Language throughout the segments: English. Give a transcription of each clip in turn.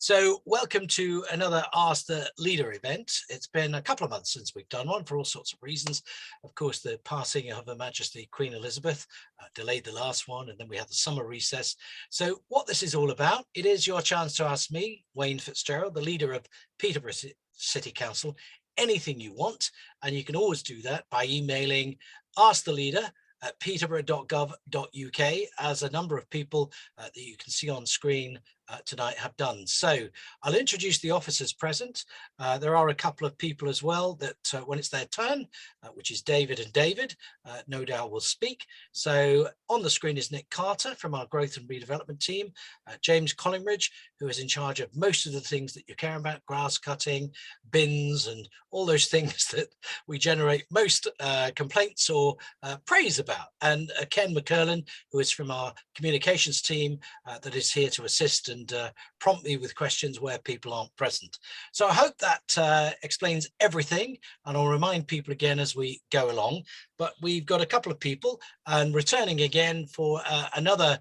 So welcome to another Ask the Leader event. It's been a couple of months since we've done one for all sorts of reasons. Of course, the passing of Her Majesty Queen Elizabeth delayed the last one, and then we had the summer recess. So what this is all about, it is your chance to ask me, Wayne Fitzgerald, the leader of Peterborough City Council, anything you want. And you can always do that by emailing asktheleader@peterborough.gov.uk, as a number of people that you can see on screen tonight have done. So I'll introduce the officers present. There are a couple of people as well that when it's their turn, which is David and David, no doubt will speak. So on the screen is Nick Carter from our growth and redevelopment team, James Collingridge, who is in charge of most of the things that you care about, grass cutting, bins, and all those things that we generate most complaints or praise about. And Ken McCurlin, who is from our communications team, that is here to assist and prompt me with questions where people aren't present. So I hope that explains everything, and I'll remind people again as we go along. But we've got a couple of people, and returning again for another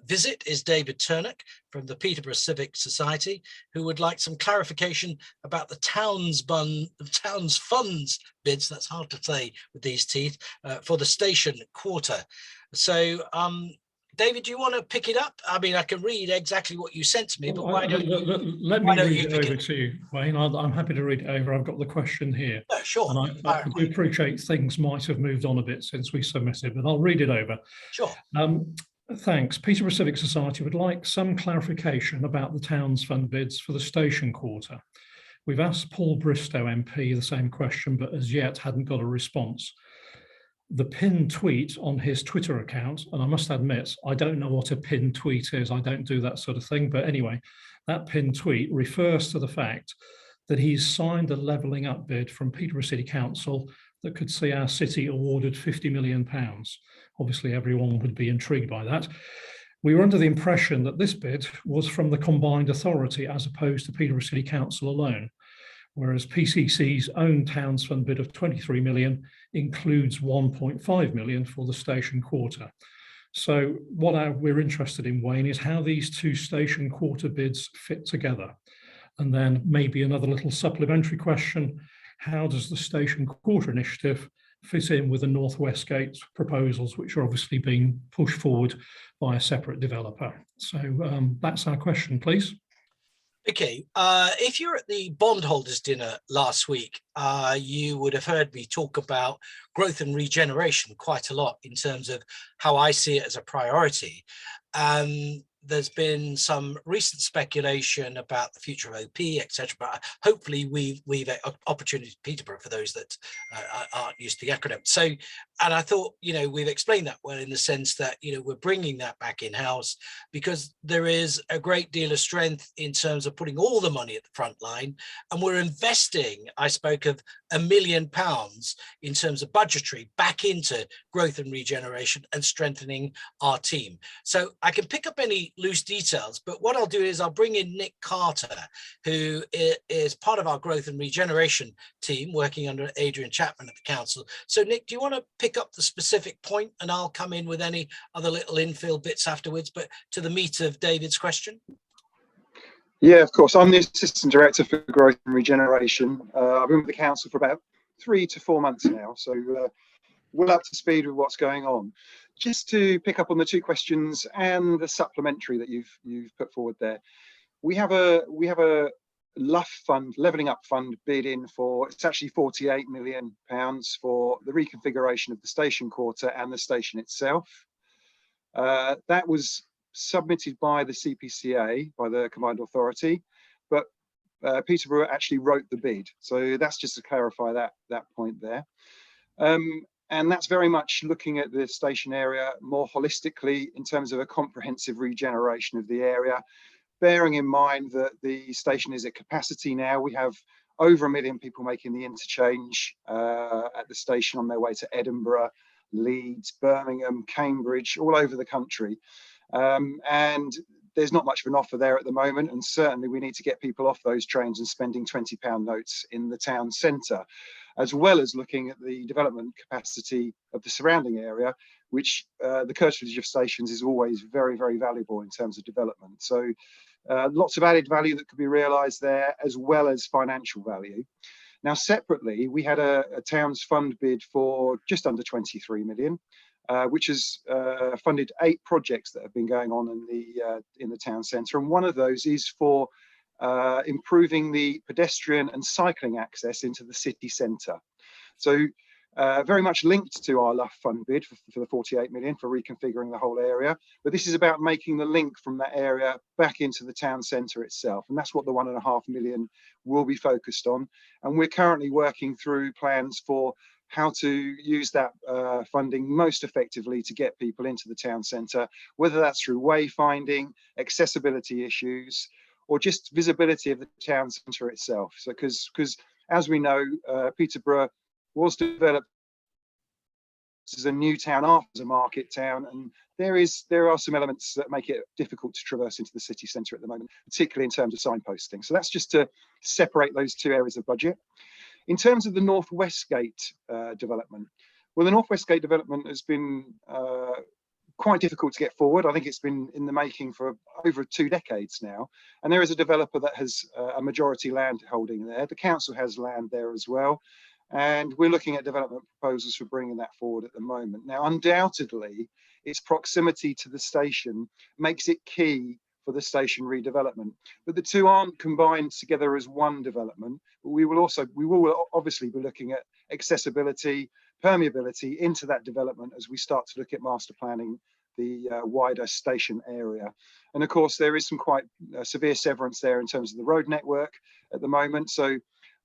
visit is David Turnock from the Peterborough Civic Society, who would like some clarification about the town's funds bids, that's hard to say with these teeth, for the station quarter. So David, do you want to pick it up? I mean, I can read exactly what you sent to me, but why don't you? Let me read it over to you, Wayne. I'm happy to read it over. I've got the question here. Yeah, sure. And I do appreciate things might have moved on a bit since we submitted, but I'll read it over. Sure. Thanks. Peterborough Civic Society would like some clarification about the town's fund bids for the station quarter. We've asked Paul Bristow MP the same question, but as yet hadn't got a response. The pinned tweet on his Twitter account, and I must admit, I don't know what a pinned tweet is. I don't do that sort of thing. But anyway, that pinned tweet refers to the fact that he's signed a levelling up bid from Peterborough City Council that could see our city awarded £50 million. Obviously, everyone would be intrigued by that. We were under the impression that this bid was from the combined authority as opposed to Peterborough City Council alone, whereas PCC's own Towns Fund bid of 23 million includes 1.5 million for the station quarter. So what we're interested in, Wayne, is how these two station quarter bids fit together. And then maybe another little supplementary question, how does the station quarter initiative fit in with the North West Gate proposals, which are obviously being pushed forward by a separate developer? So that's our question, please. Okay, if you're at the bondholders dinner last week, you would have heard me talk about growth and regeneration quite a lot in terms of how I see it as a priority. There's been some recent speculation about the future of OP, etc. But hopefully we've opportunity Peterborough for those that aren't used to the acronym. So, and I thought, we've explained that well in the sense that, we're bringing that back in-house because there is a great deal of strength in terms of putting all the money at the front line. And we're investing, I spoke of £1 million in terms of budgetary back into growth and regeneration and strengthening our team. So I can pick up any loose details, but what I'll do is I'll bring in Nick Carter, who is part of our growth and regeneration team working under Adrian Chapman at the council. So Nick, do you want to pick up the specific point and I'll come in with any other little infill bits afterwards, but to the meat of David's question? Yeah, of course. I'm the Assistant Director for Growth and Regeneration. I've been with the council for about 3 to 4 months now, so well up to speed with what's going on. Just to pick up on the two questions and the supplementary that you've put forward there, we have a LUF fund, levelling up fund, bid in for, it's actually £48 million for the reconfiguration of the station quarter and the station itself. That was submitted by the CPCA, by the combined authority, but Peterborough actually wrote the bid. So that's just to clarify that point there. And that's very much looking at the station area more holistically in terms of a comprehensive regeneration of the area, bearing in mind that the station is at capacity now. We have over 1 million people making the interchange at the station on their way to Edinburgh, Leeds, Birmingham, Cambridge, all over the country. And there's not much of an offer there at the moment, and certainly we need to get people off those trains and spending £20 notes in the town centre, as well as looking at the development capacity of the surrounding area, which the curtilage of stations is always very, very valuable in terms of development. So lots of added value that could be realised there, as well as financial value. Now, separately, we had a Towns Fund bid for just under 23 million, which has funded 8 projects that have been going on in the town centre. And one of those is for improving the pedestrian and cycling access into the city centre. So very much linked to our LUF fund bid for the 48 million for reconfiguring the whole area. But this is about making the link from that area back into the town centre itself. And that's what the 1.5 million will be focused on. And we're currently working through plans for how to use that funding most effectively to get people into the town centre, whether that's through wayfinding, accessibility issues, or just visibility of the town centre itself. So because as we know, Peterborough was developed as a new town after a market town, and there are some elements that make it difficult to traverse into the city centre at the moment, particularly in terms of signposting. So that's just to separate those 2 areas of budget. In terms of the North West Gate development, well, the North West Gate development has been quite difficult to get forward. I think it's been in the making for over 2 decades now. And there is a developer that has a majority land holding there. The council has land there as well. And we're looking at development proposals for bringing that forward at the moment. Now, undoubtedly, its proximity to the station makes it key for the station redevelopment. But the two aren't combined together as one development. But we will obviously be looking at accessibility, permeability into that development as we start to look at master planning the wider station area. And of course, there is some quite severe severance there in terms of the road network at the moment. So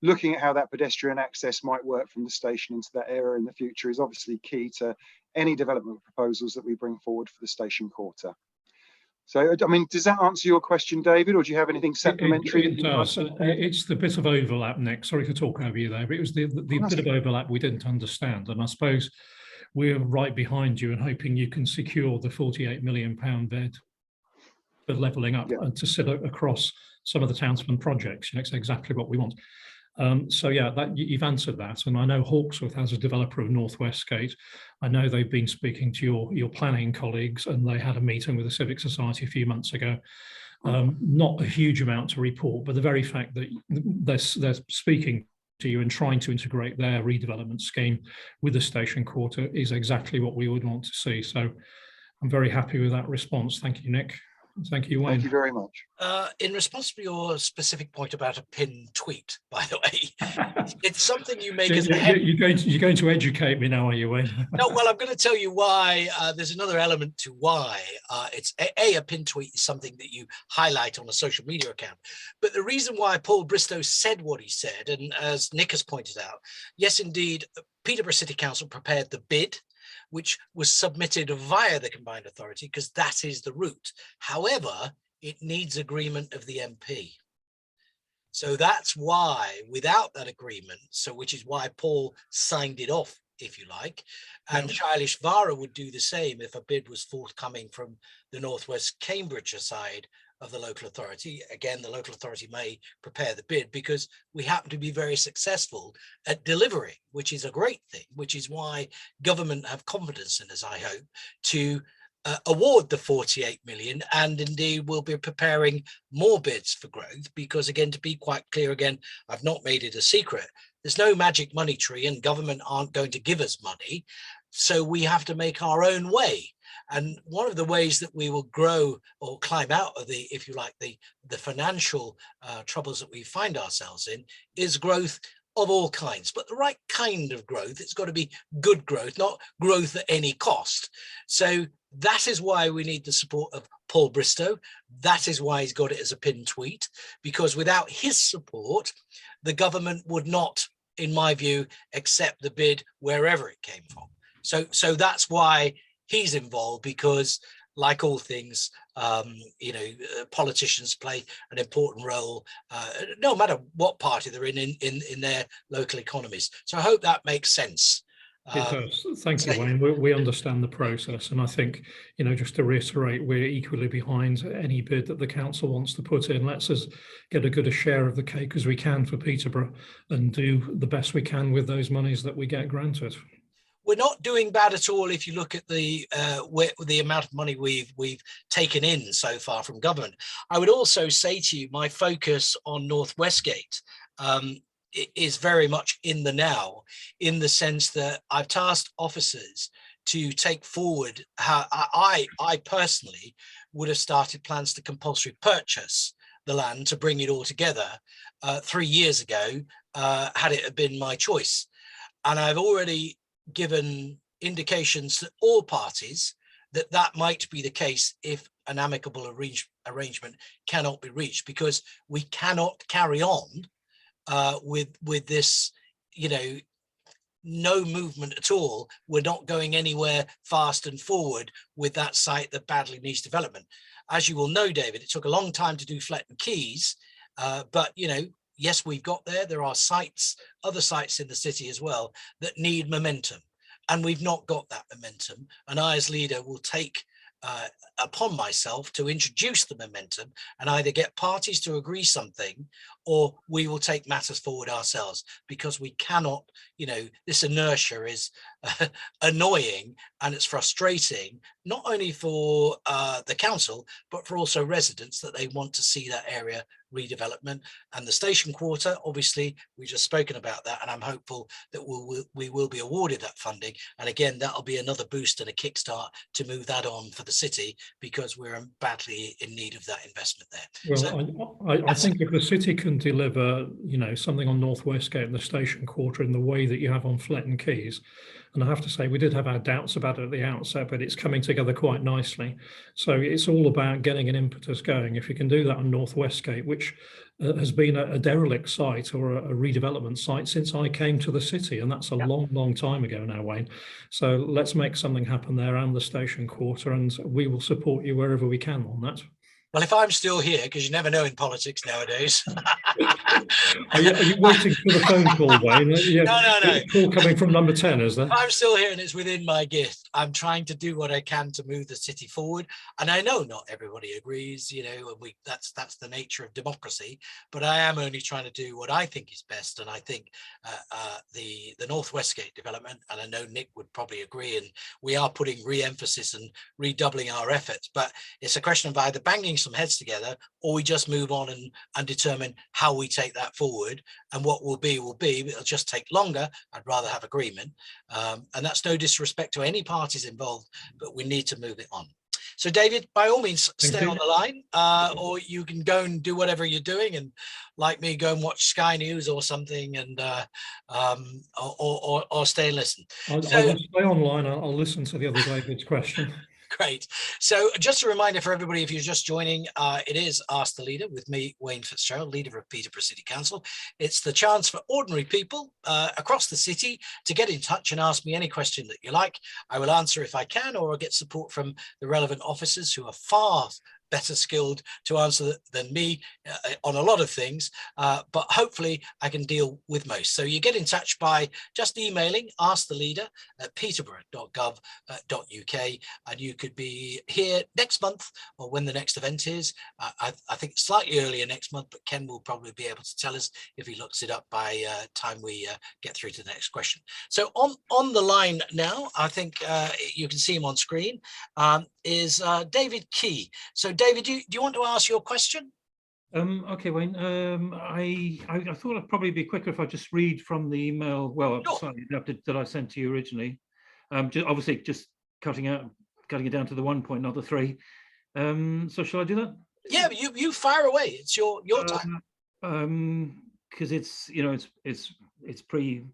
looking at how that pedestrian access might work from the station into that area in the future is obviously key to any development proposals that we bring forward for the station quarter. So, I mean, does that answer your question, David, or do you have anything supplementary? It does. It's the bit of overlap, Nick. Sorry to talk over you there, but it was the bit of overlap we didn't understand. And I suppose we're right behind you and hoping you can secure the £48 million bid for levelling up and to sit across some of the Towns Fund projects. It's exactly what we want. So yeah, you've answered that, and I know Hawksworth has a developer of North West Gate. I know they've been speaking to your planning colleagues, and they had a meeting with the Civic Society a few months ago. Not a huge amount to report, but the very fact that they're speaking to you and trying to integrate their redevelopment scheme with the station quarter is exactly what we would want to see. So I'm very happy with that response. Thank you, Nick. Thank you, Wayne. Thank you very much. In response to your specific point about a pinned tweet, by the way, it's something you make as a head. You're going to educate me now, are you, Wayne? No, well, I'm going to tell you why. There's another element to why. It's a pinned tweet is something that you highlight on a social media account. But the reason why Paul Bristow said what he said, and as Nick has pointed out, yes, indeed, Peterborough City Council prepared the bid, which was submitted via the combined authority, because that is the route. However, it needs agreement of the MP. So that's why, without that agreement, which is why Paul signed it off, if you like, and Shailesh Vara would do the same if a bid was forthcoming from the Northwest Cambridgeshire side of the local authority. Again, the local authority may prepare the bid because we happen to be very successful at delivering, which is a great thing, which is why government have confidence in us, I hope, to award the 48 million, and indeed we'll be preparing more bids for growth, because again, to be quite clear again, I've not made it a secret, there's no magic money tree and government aren't going to give us money. So we have to make our own way. And one of the ways that we will grow or climb out of the, if you like, the financial troubles that we find ourselves in is growth of all kinds, but the right kind of growth. It's got to be good growth, not growth at any cost. So that is why we need the support of Paul Bristow. That is why he's got it as a pinned tweet, because without his support, the government would not, in my view, accept the bid wherever it came from. So that's why he's involved, because like all things, politicians play an important role, no matter what party they're in their local economies. So I hope that makes sense. It does. Thank you, Wayne. We understand the process, and I think, just to reiterate, we're equally behind any bid that the council wants to put in. Let's us get a good a share of the cake as we can for Peterborough and do the best we can with those monies that we get granted. we're not doing bad at all if you look at the amount of money we've taken in so far from government. I would also say to you, my focus on North Westgate is very much in the now, in the sense that I've tasked officers to take forward how I personally would have started plans to compulsory purchase the land to bring it all together 3 years ago, had it been my choice. And I've already given indications to all parties that that might be the case if an amicable arrangement cannot be reached, because we cannot carry on with this, you know, no movement at all. We're not going anywhere fast and forward with that site that badly needs development. As you will know, David, it took a long time to do Fletton Quays, but, you know, yes, we've got there. There are sites, other sites in the city as well, that need momentum, and we've not got that momentum. And I, as leader, will take upon myself to introduce the momentum and either get parties to agree something, or we will take matters forward ourselves, because we cannot, you know, this inertia is annoying and it's frustrating, not only for the council, but for also residents, that they want to see that area redevelopment. And the station quarter, obviously, we've just spoken about that, and I'm hopeful that we will be awarded that funding. And again, that'll be another boost and a kickstart to move that on for the city, because we're badly in need of that investment there. Well, So, I think if the city can deliver, you know, something on North Westgate and the station quarter in the way that you have on Fletton Quays, and I have to say we did have our doubts about it at the outset, but it's coming together quite nicely. So it's all about getting an impetus going. If you can do that on North Westgate, which has been a derelict site or a redevelopment site since I came to the city, and that's a long time ago now, Wayne. So let's make something happen there and the station quarter, and we will support you wherever we can on that. well, if I'm still here, because you never know in politics nowadays. Are you waiting for the phone call, Wayne? Yeah. No. Call coming from number 10, is there? I'm still here and it's within my gift. I'm trying to do what I can to move the city forward. And I know not everybody agrees, you know, and that's the nature of democracy, but I am only trying to do what I think is best. And I think the North Westgate development, and I know Nick would probably agree, and we are putting re-emphasis and redoubling our efforts, but it's a question of either banging some heads together, or we just move on and determine how we take that forward. And what will be, it'll just take longer. I'd rather have agreement. And that's no disrespect to any parties involved, but we need to move it on. So David, by all means, stay on the line, or you can go and do whatever you're doing, and like me, go and watch Sky News or something, and or stay and listen. I will stay online. I'll listen to the other David's question. Great. So just a reminder for everybody, if you're just joining, it is Ask the Leader with me, Wayne Fitzgerald, leader of Peterborough City Council. It's the chance for ordinary people across the city to get in touch and ask me any question that you like. I will answer if I can, or I'll get support from the relevant officers who are far better skilled to answer than me on a lot of things, but hopefully I can deal with most. So you get in touch by just emailing asktheleader@peterborough.gov.uk, and you could be here next month, or when the next event is. I think slightly earlier next month, but Ken will probably be able to tell us if he looks it up by time we get through to the next question. So on the line now, I think you can see him on screen, is David Key. So David, do you want to ask your question? Okay, Wayne. I thought it'd probably be quicker if I just read from the email, well, Sure. slightly adapted, that I sent to you originally. Obviously just cutting it down to the 1 point, not the 3. So shall I do that? Yeah, you fire away. It's your time. Because it's, you know, it's pre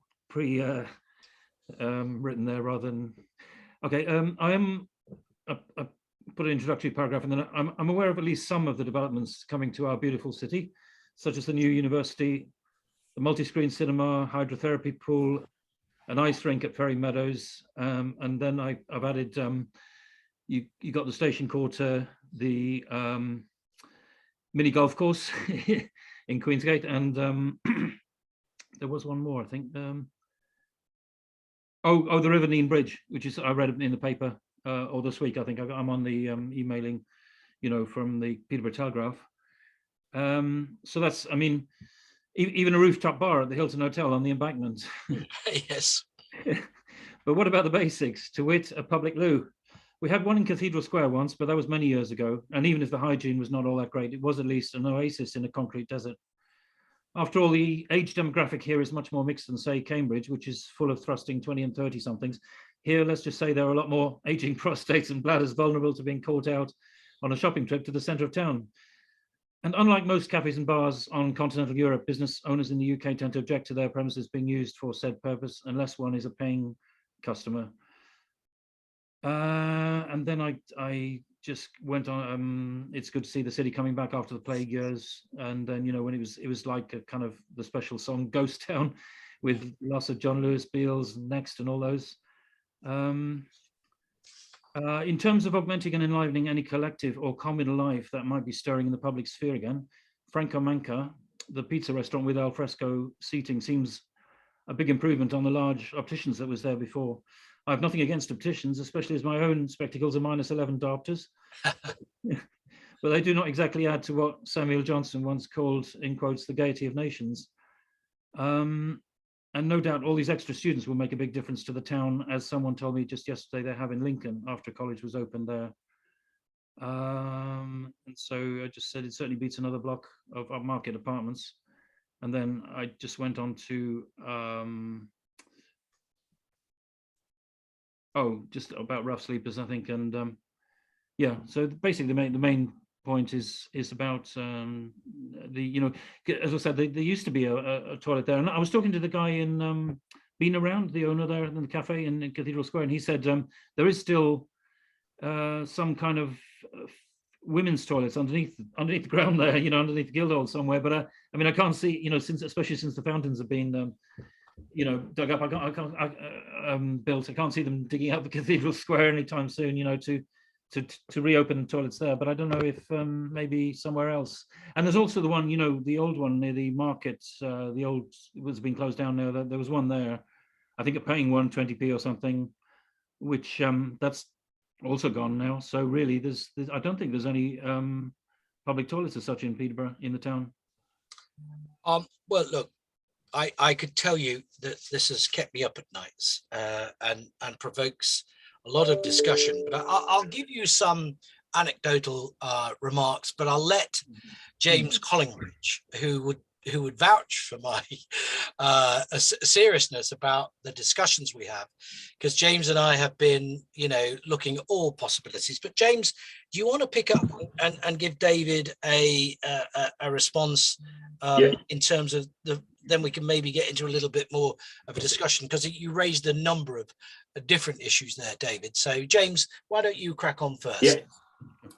written there rather than. Okay. I am. I put an introductory paragraph, and then I'm aware of at least some of the developments coming to our beautiful city, such as the new university, the multi-screen cinema, hydrotherapy pool, an ice rink at Ferry Meadows, and then I've added, you got the station quarter, the mini golf course in Queensgate, and there was one more, I think. The River Nene Bridge, which is, I read in the paper. Or this week, I think I'm on the emailing, you know, from the Peterborough Telegraph. So that's, I mean, even a rooftop bar at the Hilton Hotel on the embankment. Yes. But what about the basics? To wit, a public loo. We had one in Cathedral Square once, but that was many years ago. And even if the hygiene was not all that great, it was at least an oasis in a concrete desert. After all, the age demographic here is much more mixed than, say, Cambridge, which is full of thrusting 20 and 30 somethings. Here, let's just say there are a lot more aging prostates and bladders vulnerable to being caught out on a shopping trip to the centre of town. And unlike most cafes and bars on continental Europe, business owners in the UK tend to object to their premises being used for said purpose unless one is a paying customer. And then I just went on. It's good to see the city coming back after the plague years, and then, you know, when it was like a kind of the special song Ghost Town, with lots of John Lewis, Beals, Next, and all those. In terms of augmenting and enlivening any collective or communal life that might be stirring in the public sphere again, Franco Manca, the pizza restaurant with al fresco seating, seems a big improvement on the large opticians that was there before. I have nothing against opticians, especially as my own spectacles are -11 diopters, but they do not exactly add to what Samuel Johnson once called, in quotes, the gaiety of nations. And no doubt all these extra students will make a big difference to the town, as someone told me just yesterday they have in Lincoln after college was opened there. And so I just said it certainly beats another block of upmarket apartments. And then I just went on to, just about rough sleepers, I think. And yeah, so basically the main point is about as I said, there used to be a toilet there, and I was talking to the guy in Being Around, the owner there in the cafe in Cathedral Square, and he said there is still some kind of women's toilets underneath the ground there, you know, underneath the Guildhall somewhere. But I mean, I can't see, you know, especially since the fountains have been dug up, I can't built. I can't see them digging out the Cathedral Square anytime soon, you know, to reopen toilets there. But I don't know if maybe somewhere else. And there's also the one, you know, the old one near the market, the old, it was being closed down now. There was one there, I think, paying 120p or something, which that's also gone now. So really, there's I don't think there's any public toilets as such in Peterborough, in the town. Well, look, I could tell you that this has kept me up at nights and provokes a lot of discussion, but I'll give you some anecdotal remarks, but I'll let James Collingridge, who would vouch for my seriousness about the discussions we have, because James and I have been, you know, looking at all possibilities. But James, do you want to pick up and give David a response in terms of then we can maybe get into a little bit more of a discussion, because you raised a number of different issues there, David. So James, why don't you crack on first? Yeah.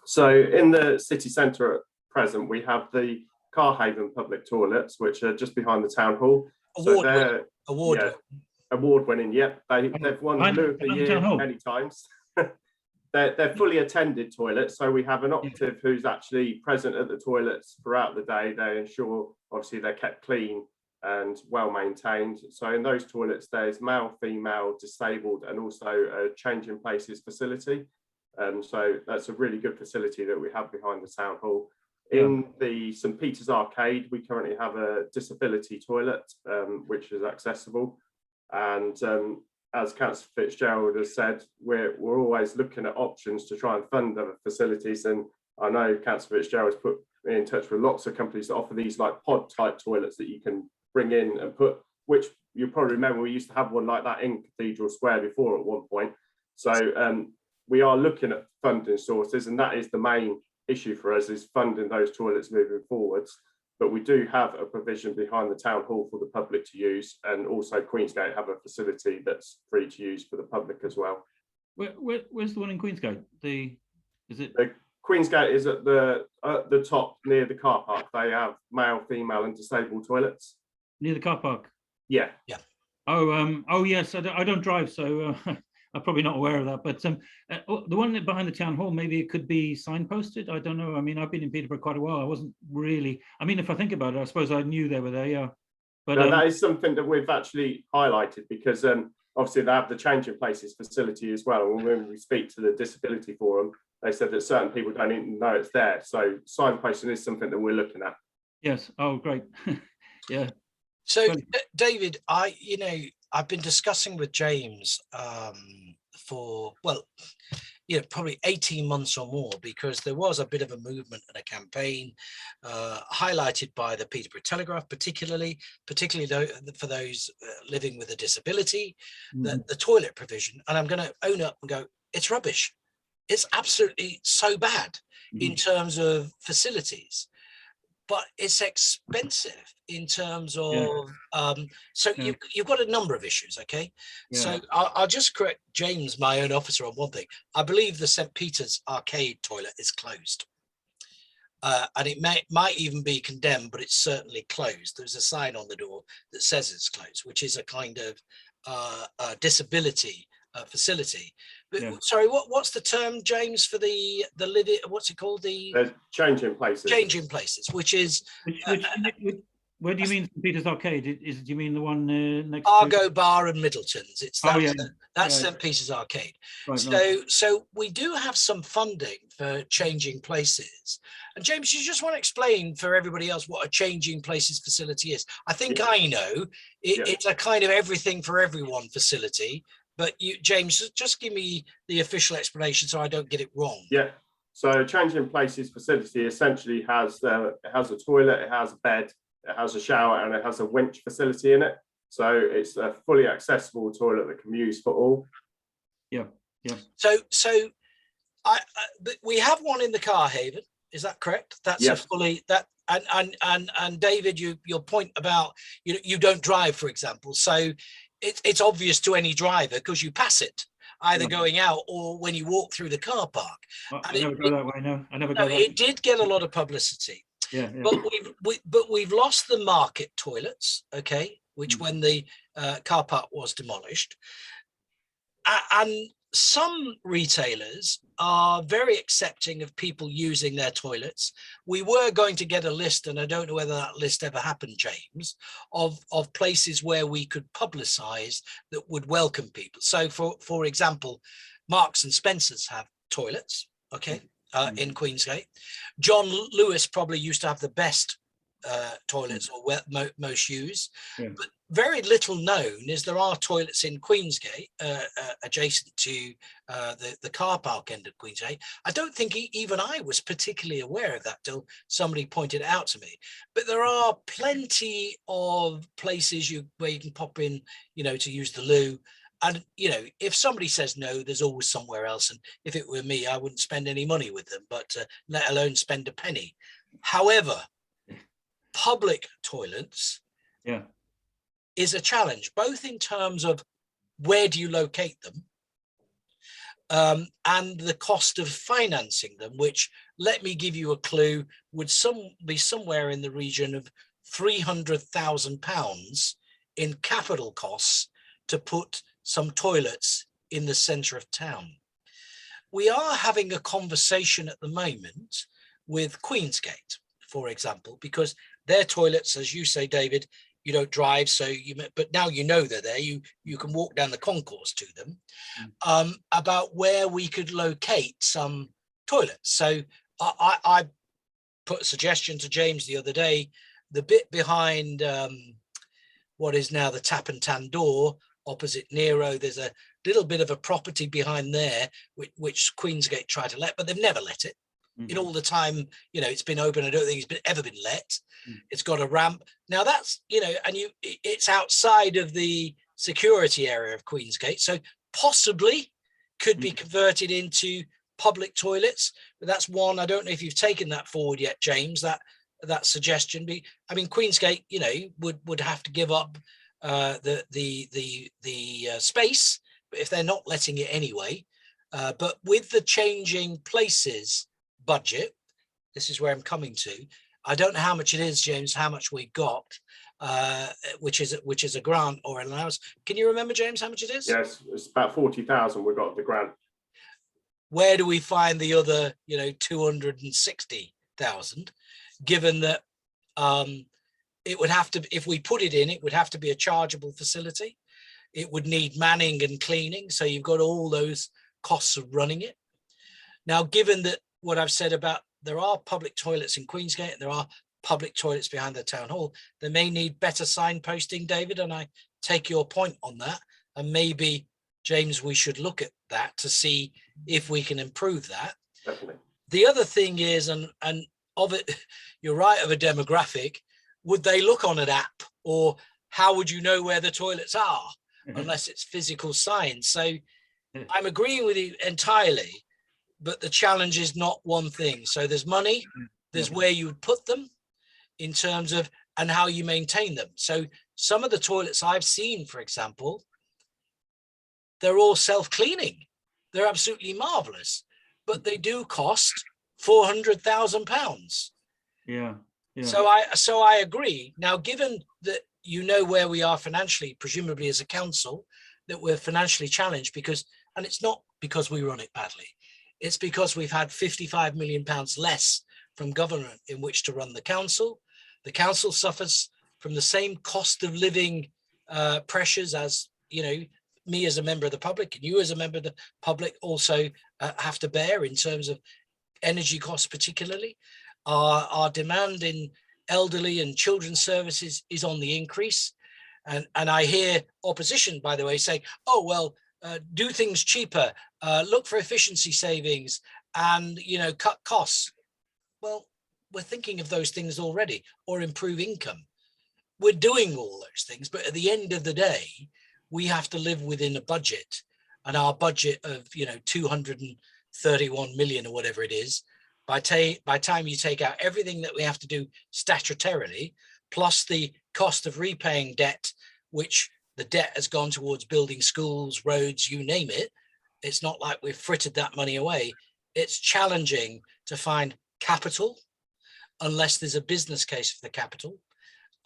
So in the city centre at present, we have the Carhaven public toilets, which are just behind the town hall. Award-winning. Yeah, they've won Loo of the Year many times. They're fully attended toilets, so we have an operative who's actually present at the toilets throughout the day. They ensure, obviously, they're kept clean and well maintained. So in those toilets, there's male, female, disabled, and also a change in places facility. So that's a really good facility that we have behind the town hall. In the St. Peter's Arcade, we currently have a disability toilet, which is accessible. And as Councillor Fitzgerald has said, we're always looking at options to try and fund other facilities. And I know Councillor Fitzgerald has put me in touch with lots of companies that offer these like pod type toilets that you can bring in and put, which you probably remember we used to have one like that in Cathedral Square before at one point. So we are looking at funding sources, and that is the main issue for us, is funding those toilets moving forwards. But we do have a provision behind the town hall for the public to use, and also Queensgate have a facility that's free to use for the public as well. Where's the one in Queensgate? The Queensgate is at the top near the car park. They have male, female, and disabled toilets near the car park. Yeah. Oh yes. I don't drive, so I'm probably not aware of that. But the one behind the town hall, maybe it could be signposted. I don't know. I mean, I've been in Peterborough quite a while. I wasn't really. I mean, if I think about it, I suppose I knew they were there. Yeah. But no, that is something that we've actually highlighted, because obviously they have the change in places facility as well. And when we speak to the Disability Forum, they said that certain people don't even know it's there. So signposting is something that we're looking at. Yes. Oh, great. Yeah. So David, I've been discussing with James for, well, probably 18 months or more, because there was a bit of a movement and a campaign highlighted by the Peterborough Telegraph, particularly for those living with a disability, the toilet provision. And I'm going to own up and go, it's rubbish. It's absolutely so bad in terms of facilities, but it's expensive in terms of, you've got a number of issues, okay? So I'll just correct James, my own officer, on one thing. I believe the St. Peter's Arcade toilet is closed. And it might even be condemned, but it's certainly closed. There's a sign on the door that says it's closed, which is a kind of disability facility. But, sorry, what's the term, James, for the living? What's it called? The changing places. Changing places, which is where do you mean St. Peter's Arcade? Do you mean the one next Argo to Bar and Middleton's? It's that's St. Peter's Arcade. Right, so we do have some funding for changing places. And James, you just want to explain for everybody else what a changing places facility is? I think I know it's a kind of everything for everyone facility. But you, James, just give me the official explanation so I don't get it wrong. Yeah. So changing places facility essentially has a toilet, it has a bed, it has a shower, and it has a winch facility in it. So it's a fully accessible toilet that can be used for all. Yeah. So we have one in the Carhaven. Is that correct? That's a fully that. And David, your point about you don't drive, for example, so it's obvious to any driver because you pass it either going out or when you walk through the car park. I never go that way. No, I never go that way. It did get a lot of publicity. Yeah. But we've lost the market toilets, okay, which when the car park was demolished, and some retailers are very accepting of people using their toilets. We were going to get a list, and I don't know whether that list ever happened, James, of places where we could publicize that would welcome people. So for example, Marks and Spencer's have toilets, okay, in Queensgate. John Lewis probably used to have the best toilets or most used, but very little known is there are toilets in Queensgate adjacent to the car park end of Queensgate. I don't think even I was particularly aware of that till somebody pointed it out to me, but there are plenty of places where you can pop in, to use the loo. And, if somebody says no, there's always somewhere else. And if it were me, I wouldn't spend any money with them, but let alone spend a penny. However, public toilets is a challenge, both in terms of where do you locate them and the cost of financing them, which, let me give you a clue, would be somewhere in the region of £300,000 in capital costs to put some toilets in the centre of town. We are having a conversation at the moment with Queensgate, for example, because their toilets, as you say, David, you don't drive, but now they're there. You can walk down the concourse to them. About where we could locate some toilets. So I put a suggestion to James the other day. The bit behind what is now the Tap and Tan door, opposite Nero, there's a little bit of a property behind there which Queensgate tried to let, but they've never let it. In all the time, it's been open, I don't think it's ever been let. It's got a ramp. Now that's, it's outside of the security area of Queensgate, so possibly could be converted into public toilets. But that's one, I don't know if you've taken that forward yet, James, that suggestion. I mean, Queensgate, would have to give up the space, but if they're not letting it anyway. But with the changing places budget, this is where I'm coming to. I don't know how much it is, James, how much we got, which is a grant or an allowance. Can you remember, James, how much it is? Yes, it's about 40,000 we got the grant. Where do we find the other 260,000, given that it would have to, if we put it in, it would have to be a chargeable facility. It would need manning and cleaning, so you've got all those costs of running it. Now, given that what I've said about there are public toilets in Queensgate and there are public toilets behind the town hall, they may need better signposting, David, and I take your point on that, and maybe, James, we should look at that to see if we can improve that. Definitely. The other thing is, and of it, you're right, of a demographic, would they look on an app, or how would you know where the toilets are unless it's physical signs? So I'm agreeing with you entirely, but the challenge is not one thing. So there's money, there's where you would put them in terms of, and how you maintain them. So some of the toilets I've seen, for example, they're all self-cleaning. They're absolutely marvelous, but they do cost £400,000. Yeah. So I agree. Now, given that you know where we are financially, presumably as a council, that we're financially challenged because, and it's not because we run it badly, it's because we've had £55 million less from government in which to run the council. The council suffers from the same cost of living pressures as, you know, me as a member of the public, and you as a member of the public also have to bear in terms of energy costs particularly. Our demand in elderly and children's services is on the increase. And I hear opposition, by the way, saying, oh, well, do things cheaper, look for efficiency savings and, you know, cut costs. Well, we're thinking of those things already, or improve income. We're doing all those things, but at the end of the day, we have to live within a budget, and our budget of, you know, 231 million or whatever it is, by time you take out everything that we have to do statutorily, plus the cost of repaying debt, which the debt has gone towards building schools, roads, you name it. It's not like we've frittered that money away. It's challenging to find capital unless there's a business case for the capital.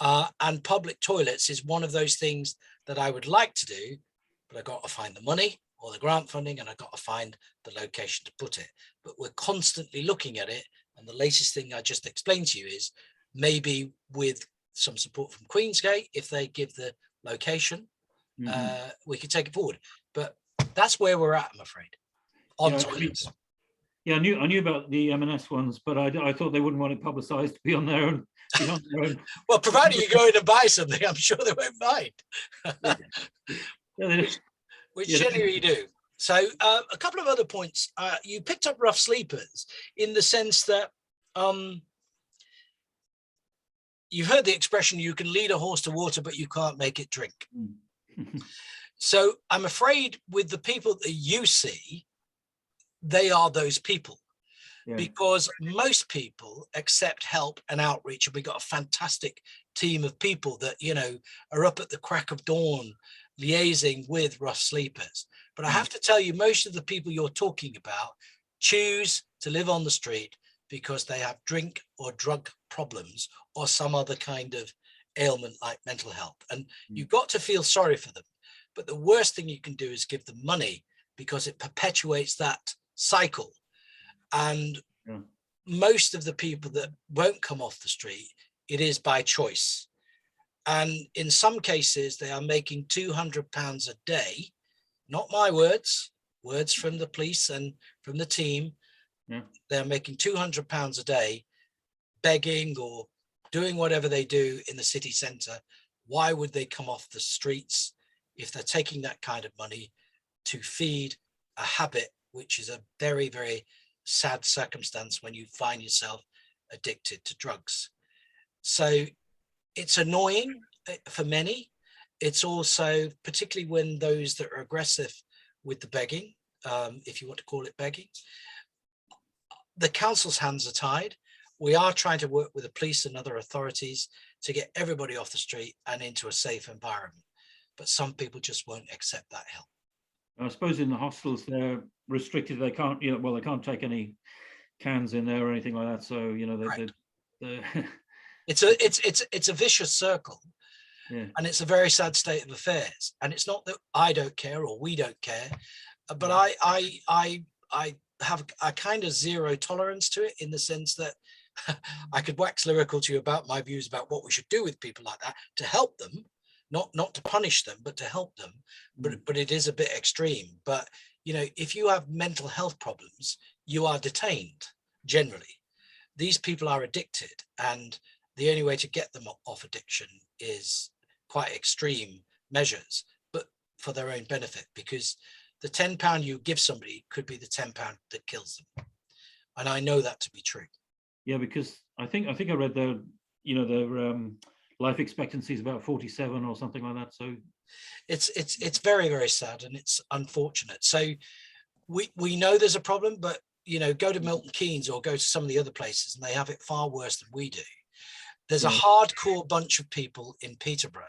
And public toilets is one of those things that I would like to do, but I got to find the money or the grant funding, and I got to find the location to put it. But we're constantly looking at it. And the latest thing I just explained to you is maybe with some support from Queensgate, if they give the location, we could take it forward. But that's where we're at, I'm afraid, on toilets. Yeah, I knew about the M&S ones, but I thought they wouldn't want it publicised to be on their own. Well, provided you go in and buy something, I'm sure they won't mind. Which generally you do. So a couple of other points. You picked up rough sleepers in the sense that you've heard the expression, you can lead a horse to water, but you can't make it drink. So I'm afraid with the people that you see, they are those people. Because most people accept help and outreach, and we got a fantastic team of people that, you know, are up at the crack of dawn liaising with rough sleepers. But I have to tell you, most of the people you're talking about choose to live on the street because they have drink or drug problems or some other kind of ailment like mental health, and you've got to feel sorry for them. But the worst thing you can do is give them money, because it perpetuates that cycle. And most of the people that won't come off the street, it is by choice. And in some cases, they are making £200 a day, not my words, words from the police and from the team. They're making £200 a day, begging or doing whatever they do in the city centre. Why would they come off the streets if they're taking that kind of money to feed a habit, which is a very, very sad circumstance when you find yourself addicted to drugs? So it's annoying for many. It's also, particularly when those that are aggressive with the begging, if you want to call it begging, the council's hands are tied. We are trying to work with the police and other authorities to get everybody off the street and into a safe environment. But some people just won't accept that help. I suppose in the hostels they're restricted. They can't, you know, well, they can't take any cans in there or anything like that. So, you know, it's a vicious circle, and it's a very sad state of affairs. And it's not that I don't care or we don't care, but I have a kind of zero tolerance to it, in the sense that I could wax lyrical to you about my views about what we should do with people like that to help them. Not to punish them, but to help them. But it is a bit extreme. But, you know, if you have mental health problems, you are detained generally. These people are addicted, and the only way to get them off addiction is quite extreme measures, but for their own benefit, because the £10 you give somebody could be the £10 that kills them. And I know that to be true. Yeah, because I think I read their life expectancy is about 47 or something like that. So it's very, very sad, and it's unfortunate. So we know there's a problem, but go to Milton Keynes or go to some of the other places and they have it far worse than we do. There's a hardcore bunch of people in Peterborough,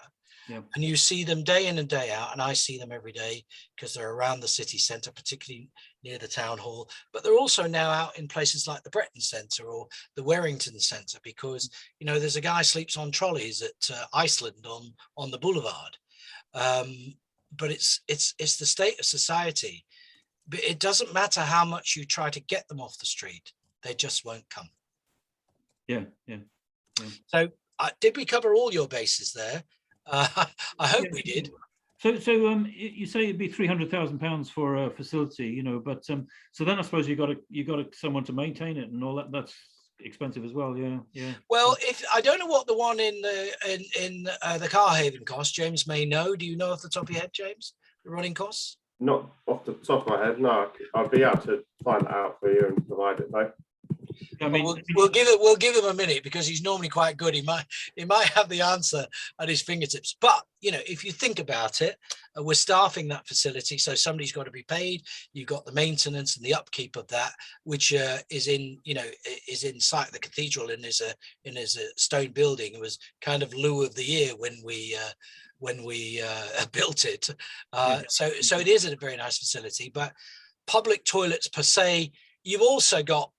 and you see them day in and day out, and I see them every day because they're around the city centre, particularly near the town hall, but they're also now out in places like the Bretton Centre or the Warrington Centre, because there's a guy sleeps on trolleys at Iceland on the boulevard. But it's the state of society. But it doesn't matter how much you try to get them off the street, they just won't come. Yeah. So did we cover all your bases there? I hope we did. So you say it'd be £300,000 for a facility, but so then I suppose you got someone to maintain it and all that. That's expensive as well. Yeah. Well, if I don't know what the one in the Carhaven cost, James may know. Do you know off the top of your head, James, the running costs? Not off the top of my head, no. I'll be able to find that out for you and provide it though. I mean, we'll give him a minute, because he's normally quite good. He might have the answer at his fingertips. But if you think about it, we're staffing that facility, so somebody's got to be paid. You've got the maintenance and the upkeep of that, which is inside the cathedral and is a stone building. It was kind of Lou of the Year when we built it. So it is a very nice facility. But public toilets per se, you've also got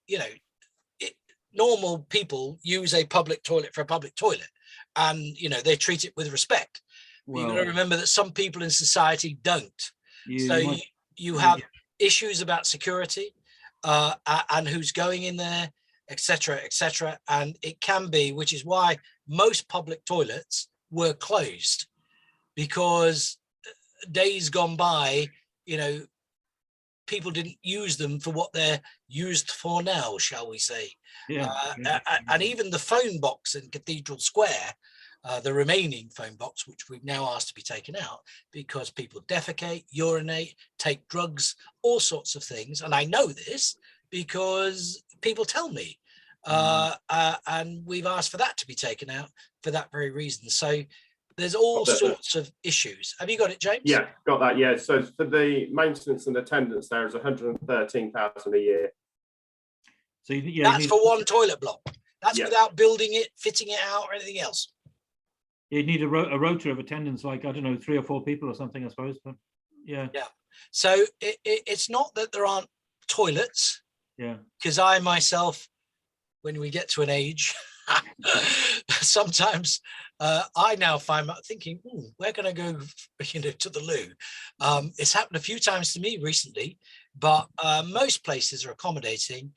normal people use a public toilet for a public toilet, and they treat it with respect. Well, you've got to remember that some people in society don't. You have issues about security and who's going in there, etc., and it can be, which is why most public toilets were closed, because days gone by, people didn't use them for what they're used for now, shall we say. And even the phone box in Cathedral Square, the remaining phone box, which we've now asked to be taken out because people defecate, urinate, take drugs, all sorts of things. And I know this because people tell me. And we've asked for that to be taken out for that very reason. So there's all sorts of issues. Have you got it, James? Yeah, got that. Yeah. So for the maintenance and attendance, there is 113,000 a year. So that's for one toilet block. That's without building it, fitting it out, or anything else. You need a rota of attendance, like, I don't know, 3 or 4 people or something, I suppose. But yeah. So it's not that there aren't toilets. Yeah. Because I myself, when we get to an age, sometimes I now find thinking, where can I go, to the loo? It's happened a few times to me recently, but most places are accommodating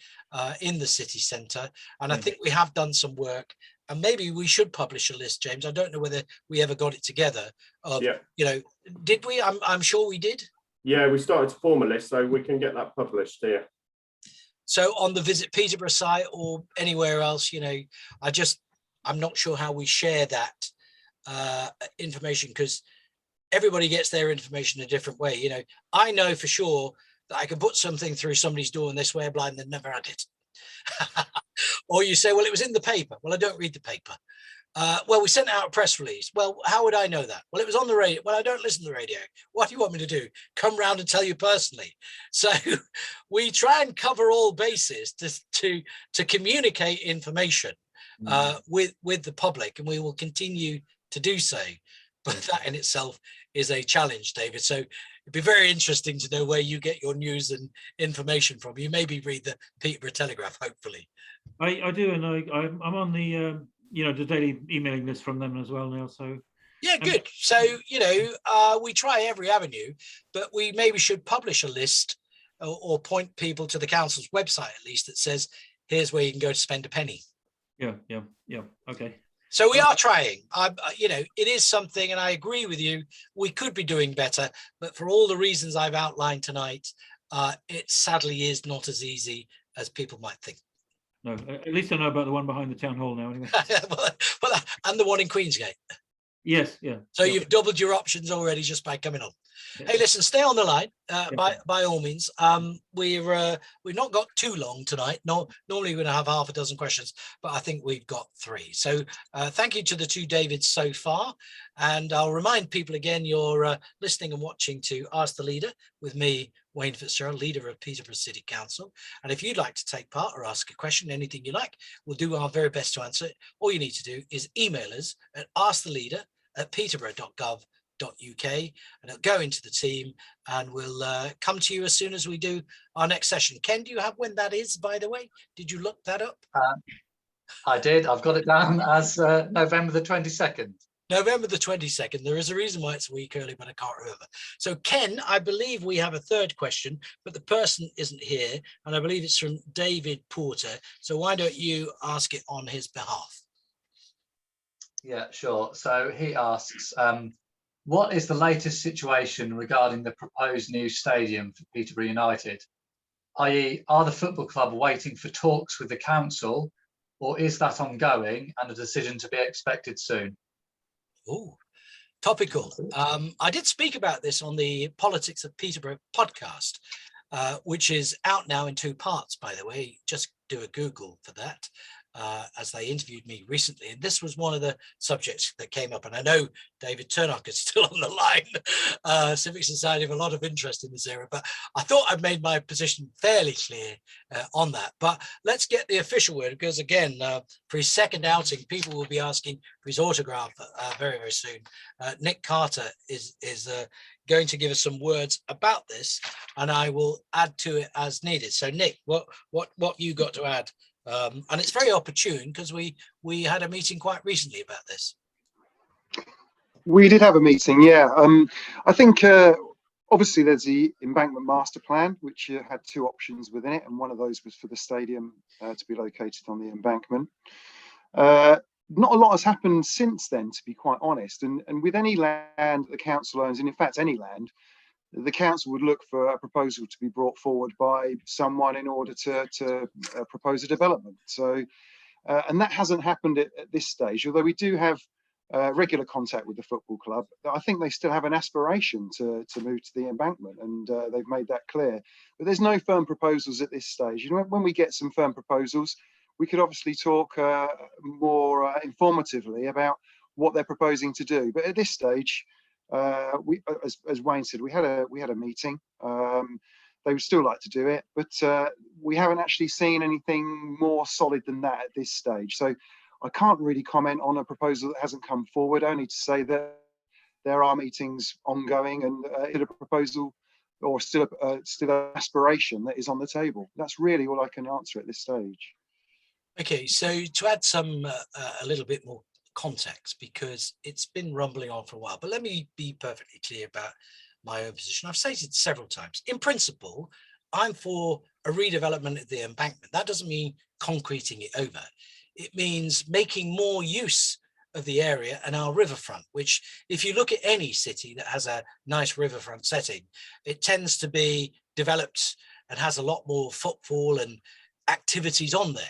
in the city centre. And I think we have done some work, and maybe we should publish a list, James. I don't know whether we ever got it together. Did we? I'm sure we did. Yeah, we started to form a list, so we can get that published here. So on the Visit Peterborough site or anywhere else, I'm not sure how we share that information, because everybody gets their information a different way. I know for sure that I can put something through somebody's door and they swear blind they've never had it. Or you say, well, it was in the paper. Well, I don't read the paper. Well, we sent out a press release. Well, how would I know that? Well, it was on the radio. Well, I don't listen to the radio. What do you want me to do? Come round and tell you personally? So we try and cover all bases to communicate information with the public, and we will continue to do so. But that in itself is a challenge, David. So it'd be very interesting to know where you get your news and information from. You maybe read the Peterborough Telegraph, hopefully. I do, and I'm on the the daily emailing list from them as well now. So yeah, good. So we try every avenue, but we maybe should publish a list or point people to the council's website at least that says, here's where you can go to spend a penny. Yeah. Okay. So we are trying. It is something, and I agree with you, we could be doing better, but for all the reasons I've outlined tonight, it sadly is not as easy as people might think. No, at least I know about the one behind the town hall now, anyway. well, and the one in Queensgate. Yes, yeah. So yeah. you've doubled your options already just by coming on. Yeah. Hey, listen, stay on the line Yeah. by all means. We've not got too long tonight. Normally we're going to have half a dozen questions, but I think we've got 3. So thank you to the 2 Davids so far. And I'll remind people again, you're listening and watching to Ask the Leader with me, Wayne Fitzgerald, leader of Peterborough City Council. And if you'd like to take part or ask a question, anything you like, we'll do our very best to answer it. All you need to do is email us at asktheleader@peterborough.gov.uk, and it'll go into the team, and we'll come to you as soon as we do our next session. Ken, do you have when that is, by the way? Did you look that up? I did. I've got it down as November the 22nd. November the 22nd. There is a reason why it's a week early, but I can't remember. So Ken, I believe we have a 3rd question, but the person isn't here, and I believe it's from David Porter. So why don't you ask it on his behalf? Yeah, sure. So he asks, what is the latest situation regarding the proposed new stadium for Peterborough United? i.e., are the football club waiting for talks with the council, or is that ongoing and a decision to be expected soon? Oh, topical. I did speak about this on the Politics of Peterborough podcast, which is out now in 2 parts, by the way. Just do a Google for that, as they interviewed me recently. And this was one of the subjects that came up. And I know David Turnock is still on the line. Civic Society have a lot of interest in this area, but I thought I'd made my position fairly clear on that. But let's get the official word, because again, for his 2nd outing, people will be asking for his autograph very, very soon. Nick Carter is going to give us some words about this, and I will add to it as needed. So Nick, what you got to add? And it's very opportune because we had a meeting quite recently about this. We did have a meeting, yeah. I think obviously there's the embankment master plan, which had 2 options within it, and one of those was for the stadium to be located on the embankment. Not a lot has happened since then, to be quite honest. And with any land the council owns, and in fact any land, the council would look for a proposal to be brought forward by someone in order to propose a development. So, and that hasn't happened at this stage, although we do have regular contact with the football club. I think they still have an aspiration to move to the embankment, and they've made that clear. But there's no firm proposals at this stage. You know, when we get some firm proposals, we could obviously talk more informatively about what they're proposing to do. But at this stage, we, as Wayne said, we had a meeting. They would still like to do it, but we haven't actually seen anything more solid than that at this stage. So I can't really comment on a proposal that hasn't come forward, only to say that there are meetings ongoing, and a proposal or still an aspiration that is on the table. That's really all I can answer at this stage. Okay, so to add some a little bit more context, because it's been rumbling on for a while, but let me be perfectly clear about my own position. I've stated several times, in principle, I'm for a redevelopment of the embankment. That doesn't mean concreting it over. It means making more use of the area and our riverfront, which if you look at any city that has a nice riverfront setting, it tends to be developed and has a lot more footfall and activities on there.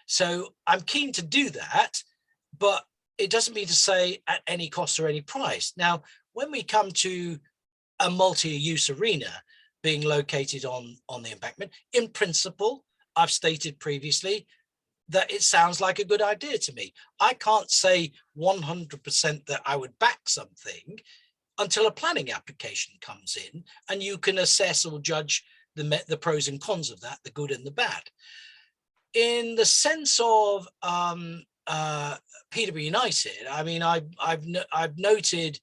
So I'm keen to do that, but it doesn't mean to say at any cost or any price. Now, when we come to a multi-use arena being located on the embankment, in principle, I've stated previously that it sounds like a good idea to me. I can't say 100% that I would back something until a planning application comes in and you can assess or judge the pros and cons of that, the good and the bad. In the sense of Peterborough United, I mean, I've noted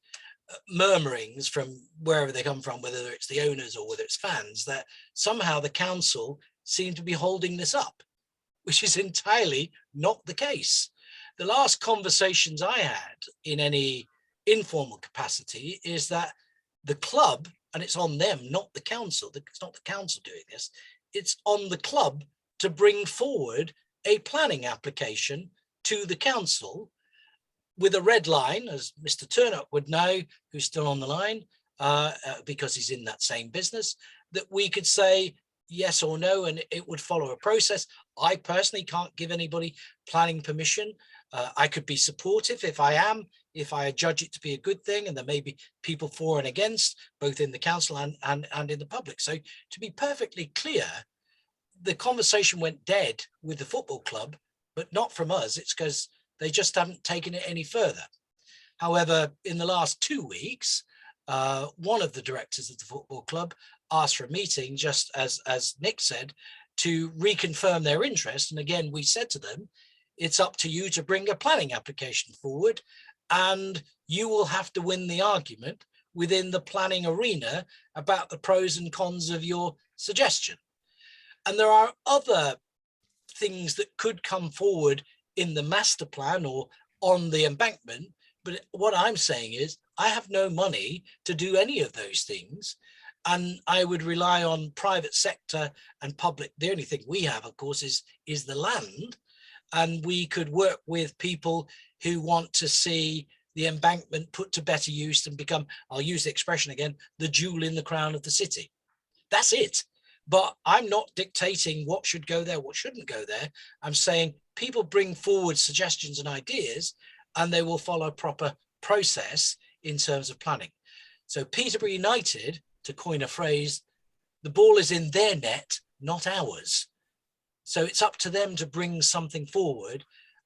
murmurings from wherever they come from, whether it's the owners or whether it's fans, that somehow the council seem to be holding this up, which is entirely not the case. The last conversations I had in any informal capacity is that the club, and it's on them, not the council, it's not the council doing this, it's on the club to bring forward a planning application to the council with a red line, as Mr. Turnock would know, who's still on the line, because he's in that same business, that we could say, yes or no, and it would follow a process. I personally can't give anybody planning permission. I could be supportive if I judge it to be a good thing, and there may be people for and against, both in the council and in the public. So to be perfectly clear, the conversation went dead with the football club, but not from us. It's because they just haven't taken it any further. However, in the last 2 weeks, one of the directors of the football club asked for a meeting, just as Nick said, to reconfirm their interest. And again, we said to them, it's up to you to bring a planning application forward, and you will have to win the argument within the planning arena about the pros and cons of your suggestion. And there are other things that could come forward in the master plan or on the embankment. But what I'm saying is I have no money to do any of those things. And I would rely on private sector and public. The only thing we have, of course, is the land. And we could work with people who want to see the embankment put to better use and become, I'll use the expression again, the jewel in the crown of the city. That's it. But I'm not dictating what should go there, what shouldn't go there. I'm saying people bring forward suggestions and ideas, and they will follow a proper process in terms of planning. So Peterborough United, to coin a phrase, the ball is in their net, not ours. So it's up to them to bring something forward.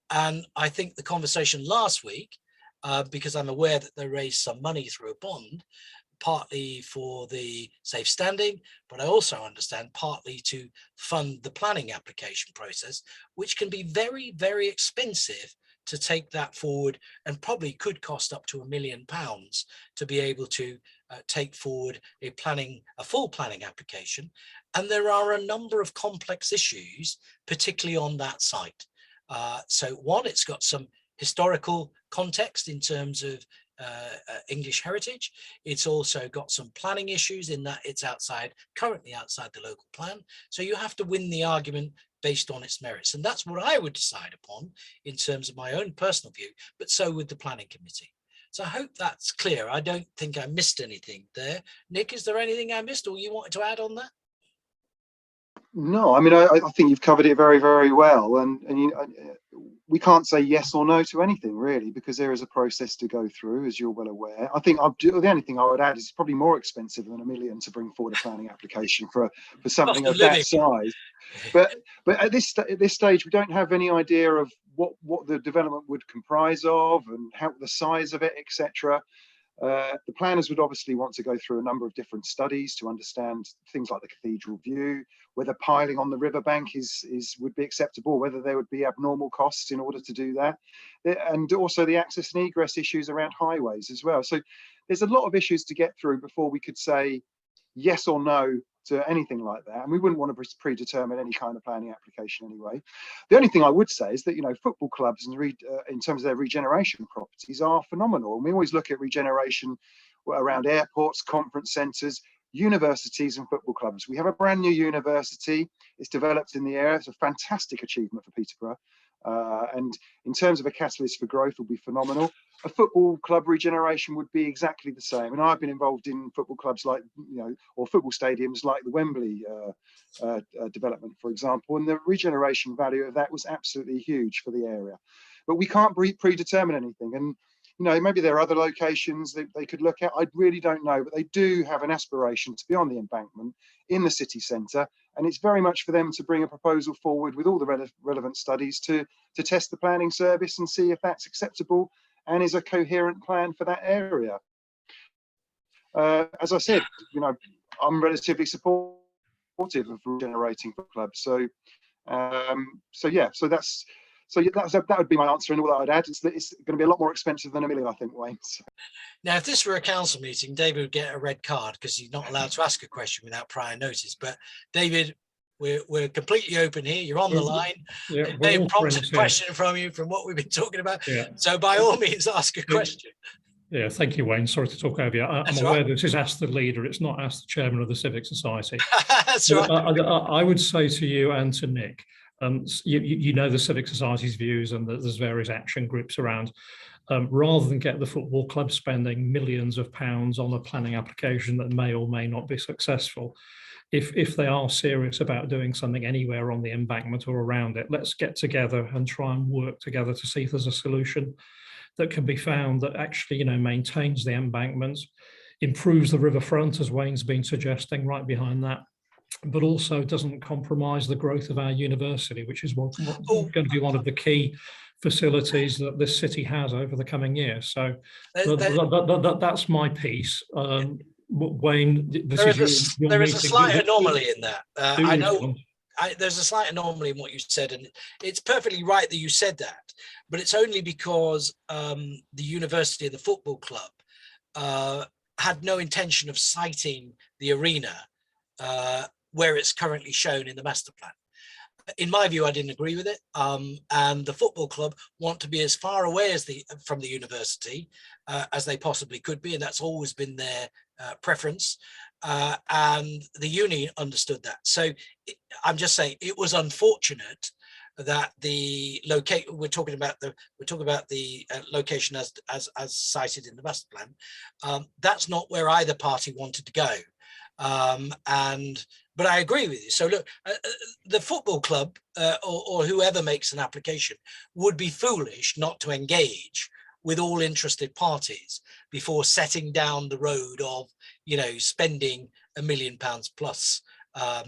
And I think the conversation last week, because I'm aware that they raised some money through a bond, partly for the safe standing, but I also understand partly to fund the planning application process, which can be very, very expensive to take that forward, and probably could cost up to £1 million to be able to take forward a full planning application. And there are a number of complex issues, particularly on that site. So one, it's got some historical context in terms of English heritage. It's also got some planning issues in that it's currently outside the local plan. So you have to win the argument based on its merits. And that's what I would decide upon in terms of my own personal view, but so would the planning committee. So I hope that's clear. I don't think I missed anything there. Nick, is there anything I missed or you wanted to add on that? No, I mean, I think you've covered it very, very well. And we can't say yes or no to anything really, because there is a process to go through, as you're well aware. I think the only thing I would add is it's probably more expensive than £1 million to bring forward a planning application for something of that size. But at this stage, we don't have any idea of what the development would comprise of and how the size of it, etc. The planners would obviously want to go through a number of different studies to understand things like the cathedral view, whether piling on the riverbank would be acceptable, whether there would be abnormal costs in order to do that, and also the access and egress issues around highways as well. So there's a lot of issues to get through before we could say yes or no to anything like that, and we wouldn't want to predetermine any kind of planning application anyway. The only thing I would say is that, you know, football clubs in terms of their regeneration properties are phenomenal, and we always look at regeneration around airports, conference centres, universities and football clubs. We have a brand new university. It's developed in the area. It's a fantastic achievement for Peterborough, and in terms of a catalyst for growth, will be phenomenal. A football club regeneration would be exactly the same. And I've been involved in football clubs like, or football stadiums like the Wembley development, for example, and the regeneration value of that was absolutely huge for the area. But we can't predetermine anything. And, maybe there are other locations that they could look at. I really don't know, but they do have an aspiration to be on the embankment in the city centre. And it's very much for them to bring a proposal forward with all the relevant studies to test the planning service and see if that's acceptable and is a coherent plan for that area. As I said, I'm relatively supportive of regenerating for clubs. So that would be my answer, and all that I'd add is that it's going to be a lot more expensive than £1 million, I think, Wayne. So. Now, if this were a council meeting, David would get a red card because he's not allowed to ask a question without prior notice. But David, we're completely open here. You're on the line. Yeah, Dave prompted a question from you from what we've been talking about. Yeah. So by all means, ask a question. Yeah, thank you, Wayne. Sorry to talk over you. I'm aware this is Ask the Leader. It's not Ask the Chairman of the Civic Society. That's right. I would say to you and to Nick, you know the Civic Society's views, and there's various action groups around. Rather than get the football club spending millions of pounds on a planning application that may or may not be successful, if they are serious about doing something anywhere on the embankment or around it, let's get together and try and work together to see if there's a solution that can be found that actually, you know, maintains the embankment, improves the riverfront, as Wayne's been suggesting, right behind that, but also doesn't compromise the growth of our university, which is what's going to be one of the key facilities that this city has over the coming years. So that's my piece. Wayne, there is a slight anomaly in that. I know there's a slight anomaly in what you said, and it's perfectly right that you said that, but it's only because the university and the football club had no intention of siting the arena where it's currently shown in the master plan. In my view, I didn't agree with it, and the football club want to be as far away as from the university as they possibly could be, and that's always been their preference, and the uni understood that. So I'm just saying it was unfortunate that the we're talking about the location as cited in the master plan. That's not where either party wanted to go, but I agree with you. So look, the football club or whoever makes an application would be foolish not to engage with all interested parties before setting down the road of, you know, spending £1 million plus. So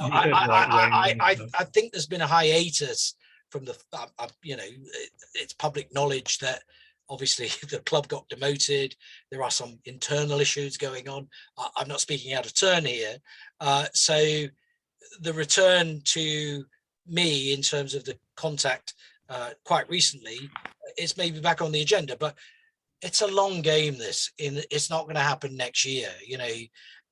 I think there's been a hiatus from the, you know, it's public knowledge that obviously the club got demoted. There are some internal issues going on. I'm not speaking out of turn here. So the return to me in terms of the contact quite recently, it's maybe back on the agenda, but it's a long game. It's not going to happen next year. You know,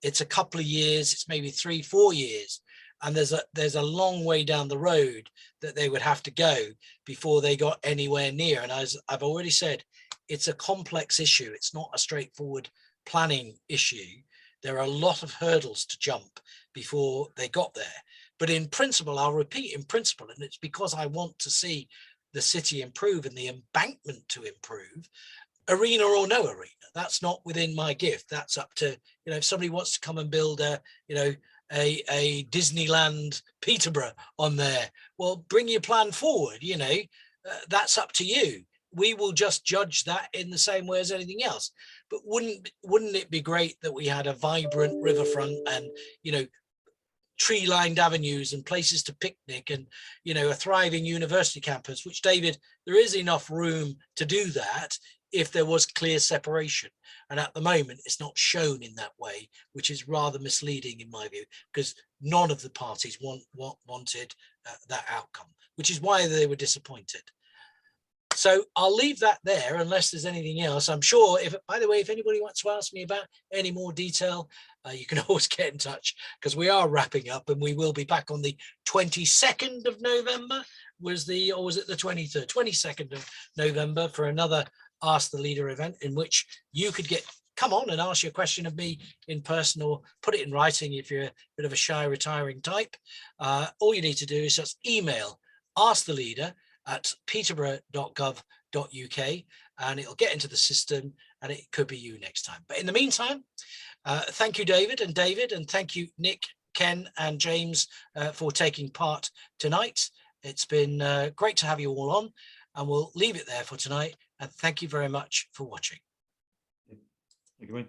it's a couple of years, it's maybe 3-4 years. And there's a long way down the road that they would have to go before they got anywhere near. And as I've already said, it's a complex issue. It's not a straightforward planning issue. There are a lot of hurdles to jump before they got there. But in principle, I'll repeat, in principle, and it's because I want to see the city improve and the embankment to improve, arena or no arena. That's not within my gift. That's up to, you know, if somebody wants to come and build a Disneyland Peterborough on there, well, bring your plan forward. You know, that's up to you. We will just judge that in the same way as anything else. But wouldn't it be great that we had a vibrant riverfront and, you know, tree-lined avenues and places to picnic and, you know, a thriving university campus, which, David, there is enough room to do that if there was clear separation. And at the moment, it's not shown in that way, which is rather misleading in my view, because none of the parties wanted that outcome, which is why they were disappointed. So I'll leave that there unless there's anything else. I'm sure, by the way, if anybody wants to ask me about any more detail, you can always get in touch, because we are wrapping up and we will be back on the 22nd of November, or was it the 23rd? 22nd of November for another Ask the Leader event in which you could come on and ask your question of me in person, or put it in writing if you're a bit of a shy retiring type. All you need to do is just email asktheleader@peterborough.gov.uk and it'll get into the system and it could be you next time. But in the meantime, thank you, David, and thank you, Nick, Ken and James for taking part tonight. It's been great to have you all on, and we'll leave it there for tonight. And thank you very much for watching. Thank you, Wayne.